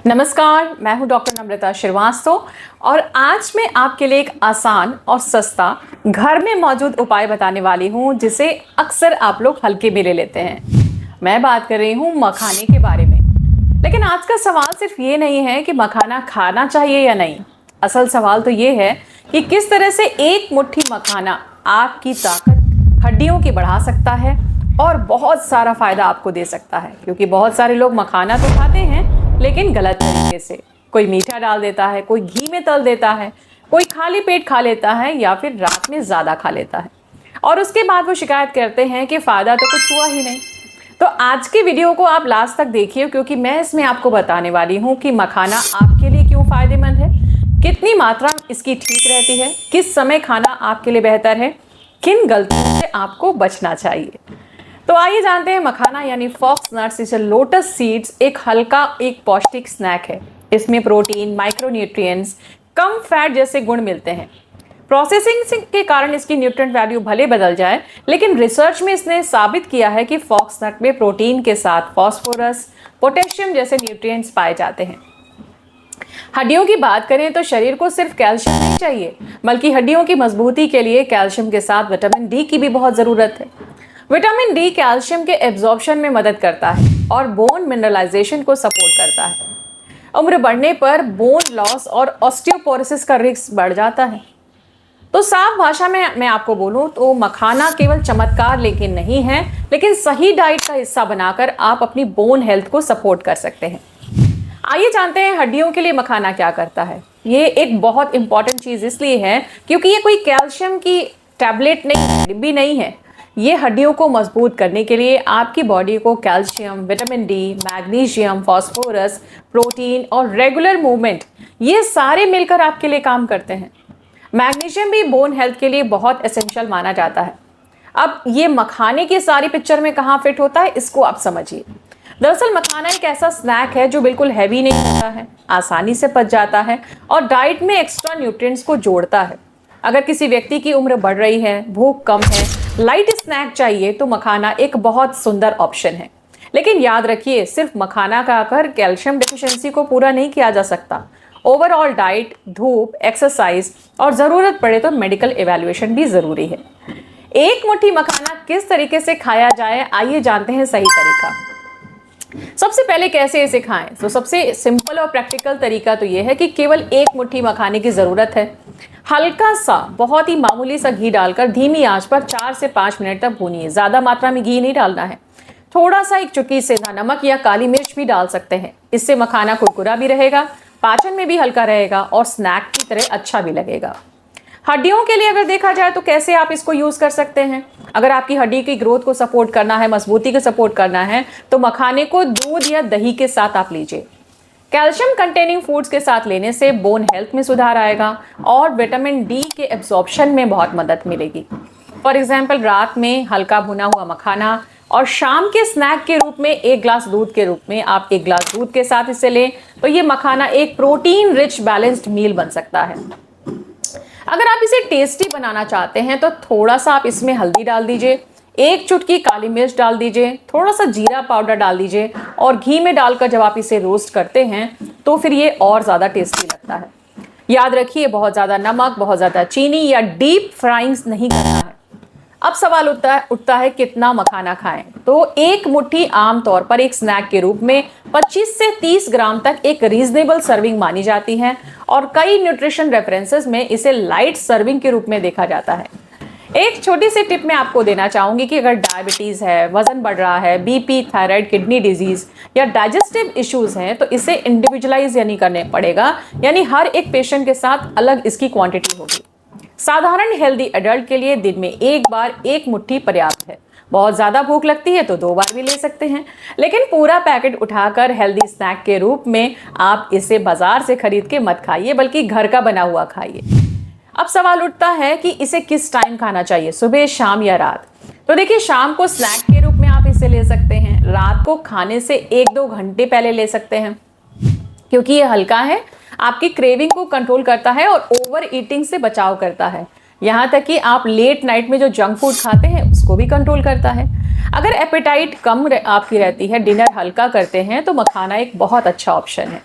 नमस्कार, मैं हूं डॉक्टर नम्रता श्रीवास्तव और आज मैं आपके लिए एक आसान और सस्ता घर में मौजूद उपाय बताने वाली हूं जिसे अक्सर आप लोग हल्के में ले लेते हैं। मैं बात कर रही हूं मखाने के बारे में। लेकिन आज का सवाल सिर्फ ये नहीं है कि मखाना खाना चाहिए या नहीं। असल सवाल तो ये है कि किस तरह से एक मुट्ठी मखाना आपकी ताकत हड्डियों की बढ़ा सकता है और बहुत सारा फायदा आपको दे सकता है। क्योंकि बहुत सारे लोग मखाना तो खाते हैं लेकिन गलत तरीके से। कोई मीठा डाल देता है, कोई घी में तल देता है, कोई खाली पेट खा लेता है या फिर रात में ज़्यादा खा लेता है और उसके बाद वो शिकायत करते हैं कि फ़ायदा तो कुछ हुआ ही नहीं। तो आज की वीडियो को आप लास्ट तक देखिए क्योंकि मैं इसमें आपको बताने वाली हूँ कि मखाना आपके लिए क्यों फ़ायदेमंद है, कितनी मात्रा इसकी ठीक रहती है, किस समय खाना आपके लिए बेहतर है, किन गलतियों से आपको बचना चाहिए। तो आइए जानते हैं मखाना यानी फॉक्स नट्स इसे लोटस सीड्स एक हल्का एक पौष्टिक स्नैक है। इसमें प्रोटीन, माइक्रोन्यूट्रिएंट्स, कम फैट जैसे गुण मिलते हैं। प्रोसेसिंग के कारण इसकी न्यूट्रिएंट वैल्यू भले बदल जाए, लेकिन रिसर्च में इसने साबित किया है कि फॉक्स नट में प्रोटीन के साथ फास्फोरस, पोटेशियम जैसे न्यूट्रिएंट्स पाए जाते हैं। हड्डियों की बात करें तो शरीर को सिर्फ कैल्शियम नहीं चाहिए, बल्कि हड्डियों की मजबूती के लिए कैल्शियम के साथ विटामिन डी की भी बहुत ज़रूरत है। विटामिन डी कैल्शियम के एब्जॉर्प्शन में मदद करता है और बोन मिनरलाइजेशन को सपोर्ट करता है। उम्र बढ़ने पर बोन लॉस और ऑस्टियोपोरोसिस का रिस्क बढ़ जाता है। तो साफ भाषा में मैं आपको बोलूं तो मखाना केवल चमत्कार लेकिन नहीं है, लेकिन सही डाइट का हिस्सा बनाकर आप अपनी बोन हेल्थ को सपोर्ट कर सकते हैं। आइए जानते हैं हड्डियों के लिए मखाना क्या करता है। ये एक बहुत इंपॉर्टेंट चीज़ इसलिए है क्योंकि ये कोई कैल्शियम की टैबलेट नहीं, डिब्बी नहीं है। ये हड्डियों को मजबूत करने के लिए आपकी बॉडी को calcium, vitamin D, magnesium, phosphorus, protein और रेगुलर मूवमेंट, ये सारे मिलकर आपके लिए काम करते हैं। मैग्नीशियम भी बोन हेल्थ के लिए बहुत एसेंशियल माना जाता है। अब ये मखाने की सारी पिक्चर में कहाँ फिट होता है, इसको आप समझिए। दरअसल मखाना एक ऐसा स्नैक है जो बिल्कुल हैवी नहीं होता है, आसानी से पच जाता है और डाइट में एक्स्ट्रा न्यूट्रिएंट्स को जोड़ता है। अगर किसी व्यक्ति की उम्र बढ़ रही है, भूख कम है, लाइट स्नैक चाहिए तो मखाना एक बहुत सुंदर ऑप्शन है। लेकिन याद रखिए, सिर्फ मखाना खाकर कैल्शियम डिफिशियंसी को पूरा नहीं किया जा सकता। ओवरऑल डाइट, धूप, एक्सरसाइज और ज़रूरत पड़े तो मेडिकल इवैल्यूएशन भी ज़रूरी है। एक मुट्ठी मखाना किस तरीके से खाया जाए, आइए जानते हैं सही तरीका। सबसे पहले कैसे इसे खाएं? तो सबसे सिंपल और प्रैक्टिकल तरीका तो यह है कि केवल एक मुट्ठी मखाने की ज़रूरत है। हल्का सा, बहुत ही मामूली सा घी डालकर धीमी आंच पर 4 से 5 मिनट तक भूनिए। ज़्यादा मात्रा में घी नहीं डालना है। थोड़ा सा एक चुटकी सेंधा नमक या काली मिर्च भी डाल सकते हैं। इससे मखाना कुरकुरा भी रहेगा, पाचन में भी हल्का रहेगा और स्नैक की तरह अच्छा भी लगेगा। हड्डियों के लिए अगर देखा जाए तो कैसे आप इसको यूज़ कर सकते हैं। अगर आपकी हड्डी की ग्रोथ को सपोर्ट करना है, मजबूती को सपोर्ट करना है, तो मखाने को दूध या दही के साथ आप लीजिए। कैल्शियम कंटेनिंग फूड्स के साथ लेने से बोन हेल्थ में सुधार आएगा और विटामिन डी के एब्जॉर्प्शन में बहुत मदद मिलेगी। फॉर एग्जाम्पल, रात में हल्का भुना हुआ मखाना और शाम के स्नैक के रूप में 1 ग्लास दूध के रूप में आप 1 ग्लास दूध के साथ इसे लें तो ये मखाना एक प्रोटीन रिच बैलेंस्ड मील बन सकता है। अगर आप इसे टेस्टी बनाना चाहते हैं तो थोड़ा सा आप इसमें हल्दी डाल दीजिए, 1 चुटकी काली मिर्च डाल दीजिए, थोड़ा सा जीरा पाउडर डाल दीजिए और घी में डालकर जब आप इसे रोस्ट करते हैं तो फिर ये और ज़्यादा टेस्टी लगता है। याद रखिए, बहुत ज़्यादा नमक, बहुत ज़्यादा चीनी या डीप फ्राइंग नहीं करना है। अब सवाल उठता है कितना मखाना खाएं। तो एक मुट्ठी आमतौर पर एक स्नैक के रूप में 25 से 30 ग्राम तक एक रीजनेबल सर्विंग मानी जाती है और कई न्यूट्रिशन रेफरेंसेस में इसे लाइट सर्विंग के रूप में देखा जाता है। एक छोटी सी टिप मैं आपको देना चाहूँगी कि अगर डायबिटीज़ है, वज़न बढ़ रहा है, बीपी, थायराइड, किडनी डिजीज़ या डाइजेस्टिव इश्यूज़ हैं तो इसे इंडिविजुअलाइज यानी करने पड़ेगा, यानी हर एक पेशेंट के साथ अलग इसकी क्वांटिटी होगी। साधारण हेल्दी एडल्ट के लिए दिन में एक बार 1 मुट्ठी पर्याप्त है। बहुत ज़्यादा भूख लगती है तो 2 बार भी ले सकते हैं, लेकिन पूरा पैकेट उठाकर हेल्दी स्नैक के रूप में आप इसे बाजार से खरीद के मत खाइए, बल्कि घर का बना हुआ खाइए। अब सवाल उठता है कि इसे किस टाइम खाना चाहिए, सुबह, शाम या रात। तो देखिए, शाम को स्नैक के रूप में आप इसे ले सकते हैं। रात को खाने से 1-2 घंटे पहले ले सकते हैं क्योंकि ये हल्का है, आपकी क्रेविंग को कंट्रोल करता है और ओवर ईटिंग से बचाव करता है। यहाँ तक कि आप लेट नाइट में जो जंक फूड खाते हैं उसको भी कंट्रोल करता है। अगर एपेटाइट कम आपकी रहती है, डिनर हल्का करते हैं, तो मखाना एक बहुत अच्छा ऑप्शन है।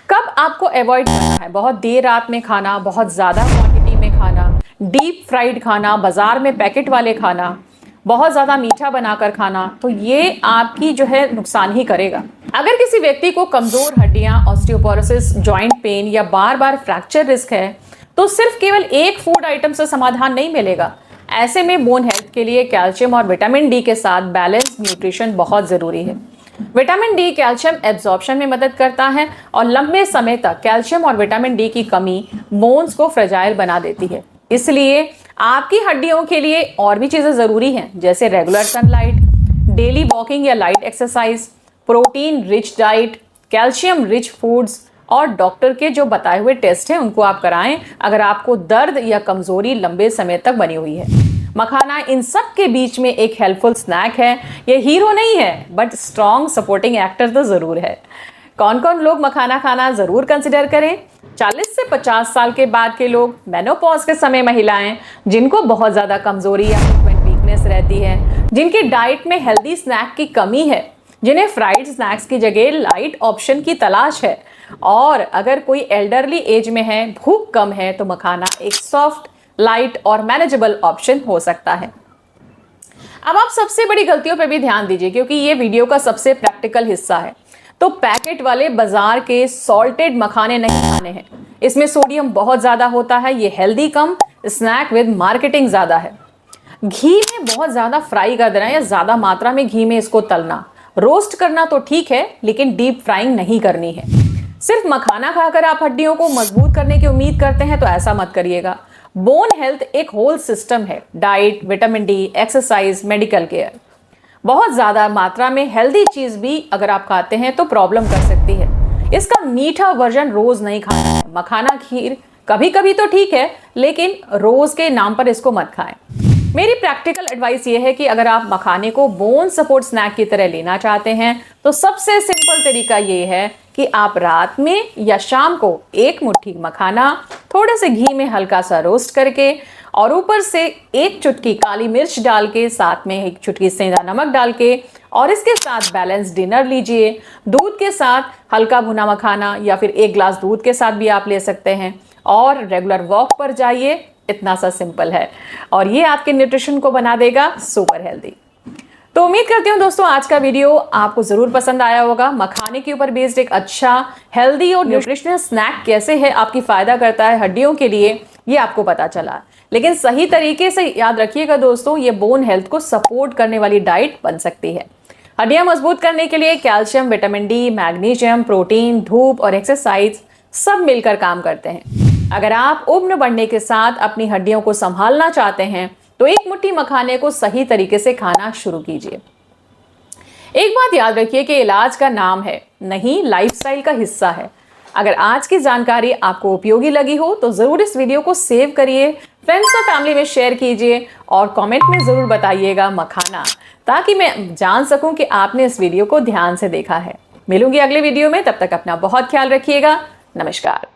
कब आपको अवॉइड करना है? बहुत देर रात में खाना, बहुत ज़्यादा क्वांटिटी में खाना, डीप फ्राइड खाना, बाजार में पैकेट वाले खाना, बहुत ज़्यादा मीठा बनाकर खाना, तो ये आपकी जो है नुकसान ही करेगा। अगर किसी व्यक्ति को कमज़ोर हड्डियां, ऑस्टियोपोरोसिस, जॉइंट पेन या बार बार फ्रैक्चर रिस्क है, तो सिर्फ केवल एक फूड आइटम से समाधान नहीं मिलेगा। ऐसे में बोन हेल्थ के लिए कैल्शियम और विटामिन डी के साथ बैलेंस न्यूट्रिशन बहुत ज़रूरी है। विटामिन डी कैल्शियम एब्जॉर्प्शन में मदद करता है और लंबे समय तक कैल्शियम और विटामिन डी की कमी बोन्स को फ्रेजाइल बना देती है। इसलिए आपकी हड्डियों के लिए और भी चीज़ें ज़रूरी हैं, जैसे रेगुलर सनलाइट, डेली वॉकिंग या light exercise, protein rich diet, calcium rich foods और डॉक्टर के जो बताए हुए टेस्ट हैं उनको आप कराएं अगर आपको दर्द या कमज़ोरी लंबे समय तक बनी हुई है। मखाना इन सब के बीच में एक हेल्पफुल स्नैक है। ये हीरो नहीं है, बट स्ट्रॉन्ग सपोर्टिंग एक्टर तो ज़रूर है। कौन कौन लोग मखाना खाना ज़रूर कंसिडर करें? 40 से 50 साल के बाद के लोग, मेनोपॉज के समय महिलाएं जिनको बहुत ज़्यादा कमज़ोरी या वीकनेस रहती है, जिनकी डाइट में हेल्दी स्नैक की कमी है, जिन्हें फ्राइड स्नैक्स की जगह लाइट ऑप्शन की तलाश है, और अगर कोई एल्डरली एज में है, भूख कम है, तो मखाना एक सॉफ्ट, लाइट और मैनेजेबल ऑप्शन हो सकता है। अब आप सबसे बड़ी गलतियों पर भी ध्यान दीजिए, क्योंकि ये वीडियो का सबसे प्रैक्टिकल हिस्सा है। तो पैकेट वाले बाजार के सॉल्टेड मखाने नहीं खाने हैं। इसमें सोडियम बहुत ज़्यादा होता है, ये हेल्दी कम, स्नैक विद मार्केटिंग ज़्यादा है। घी में बहुत ज़्यादा फ्राई कर देना या ज़्यादा मात्रा में घी में इसको तलना, रोस्ट करना तो ठीक है, लेकिन डीप फ्राइंग नहीं करनी है। सिर्फ मखाना खाकर आप हड्डियों को मजबूत करने की उम्मीद करते हैं तो ऐसा मत करिएगा। बोन हेल्थ एक होल सिस्टम है, diet, vitamin D, exercise, medical care. बहुत ज़्यादा मात्रा में हेल्दी चीज़ भी अगर आप खाते हैं तो प्रॉब्लम कर सकती है। इसका मीठा वर्जन रोज़ नहीं खाना है। मखाना खीर कभी कभी तो ठीक है, लेकिन रोज़ के नाम पर इसको मत खाएं। मेरी प्रैक्टिकल एडवाइस ये है कि अगर आप मखाने को बोन सपोर्ट स्नैक की तरह लेना चाहते हैं तो सबसे सिंपल तरीका ये है कि आप रात में या शाम को एक मुट्ठी मखाना थोड़े से घी में हल्का सा रोस्ट करके और ऊपर से एक चुटकी काली मिर्च डाल के, साथ में एक चुटकी सेंधा नमक डाल के, और इसके साथ बैलेंस डिनर लीजिए। दूध के साथ हल्का भुना मखाना या फिर एक ग्लास दूध के साथ भी आप ले सकते हैं, और रेगुलर वॉक पर जाइए। इतना सा सिंपल है और ये आपके न्यूट्रिशन को बना देगा सुपर हेल्दी। तो उम्मीद करती हूँ दोस्तों आज का वीडियो आपको ज़रूर पसंद आया होगा। मखाने के ऊपर बेस्ड एक अच्छा हेल्दी और न्यूट्रिशनल स्नैक कैसे है, आपकी फ़ायदा करता है हड्डियों के लिए, ये आपको पता चला। लेकिन सही तरीके से याद रखिएगा दोस्तों, ये बोन हेल्थ को सपोर्ट करने वाली डाइट बन सकती है। हड्डियाँ मजबूत करने के लिए calcium, vitamin D, magnesium, protein, धूप और एक्सरसाइज सब मिलकर काम करते हैं। अगर आप उम्र बढ़ने के साथ अपनी हड्डियों को संभालना चाहते हैं तो एक मुट्ठी मखाने को सही तरीके से खाना शुरू कीजिए। एक बात याद रखिए कि इलाज का नाम है, नहीं लाइफस्टाइल का हिस्सा है। अगर आज की जानकारी आपको उपयोगी लगी हो तो ज़रूर इस वीडियो को सेव करिए, फ्रेंड्स और फैमिली में शेयर कीजिए और कमेंट में ज़रूर बताइएगा मखाना, ताकि मैं जान सकूं कि आपने इस वीडियो को ध्यान से देखा है। मिलूंगी अगले वीडियो में, तब तक अपना बहुत ख्याल रखिएगा। नमस्कार।